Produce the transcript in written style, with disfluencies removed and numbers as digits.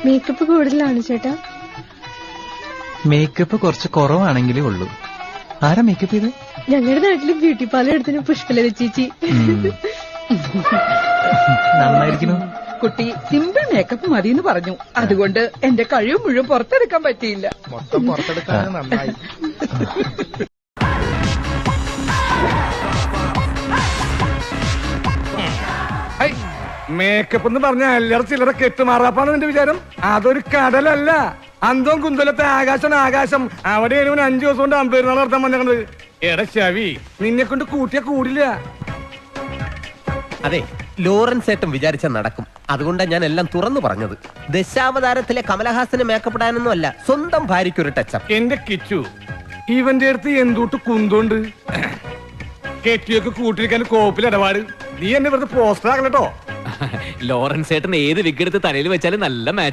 Makeup കൂടുതലാണ് ചേട്ടാ. Makeup കുറച്ച് കുറവാണെങ്കിലേ ഉള്ളൂ. ആരാ മേക്കപ്പ് ചെയ്ത്? ഞങ്ങളുടെ നാട്ടില് ബ്യൂട്ടി പാർലർ എടുത്തിന് പുഷ്പലത ചേച്ചി. നന്നായിരിക്കുന്നു. കുട്ടി സിമ്പിൾ മേക്കപ്പ് മതിയെന്ന് പറഞ്ഞു. അതുകൊണ്ട് എന്റെ കഴിവ് മുഴുവൻ പുറത്തെടുക്കാൻ പറ്റിയില്ല. മൊത്തം പുറത്തെടുക്കാൻ നന്നായി. മേക്കപ്പ് എന്ന് പറഞ്ഞ എല്ലാവരും ചിലരെ കെട്ടുമാറാപ്പാണ് നിന്റെ വിചാരം. അതൊരു കടലല്ല, അന്തവും കുന്തലത്തെ ആകാശമാണ് ആകാശം. അവിടെയാണ് 5 ദിവസം കൊണ്ട് അമ്പെരുന്നാൾ നടത്താൻ വന്നത്. എടാ ശവി, നിന്നെ കൊണ്ട് കൂട്ടിയാ കൂടില്ല. അതെ, ലോറൻസ് ഏട്ടൻ വിചാരിച്ച നടക്കും. അതുകൊണ്ടാണ് ഞാൻ എല്ലാം തുറന്നു പറഞ്ഞത്. ദശാവതാരത്തിലെ കമലഹാസന് മേക്കപ്പ് ഇടാനൊന്നും അല്ല, സ്വന്തം ഭാര്യയ്ക്കൊരു ടച്ചപ്പ്. എന്റെ കിച്ചു, ഇവന്റെ അടുത്ത് എന്തുട്ട് കുന്തോണ്ട് കെട്ടിയൊക്കെ കൂട്ടിരിക്കാൻ കോപ്പിൽ ഇടപാട്. നീ എന്നെ വെറുതെ പോസ്റ്റർ ആകണട്ടോ. ലോറൻസ് ഏട്ടൻ ഏത് വിഗ് എടുത്ത് തലയിൽ വെച്ചാലും നല്ല മാച്ച്.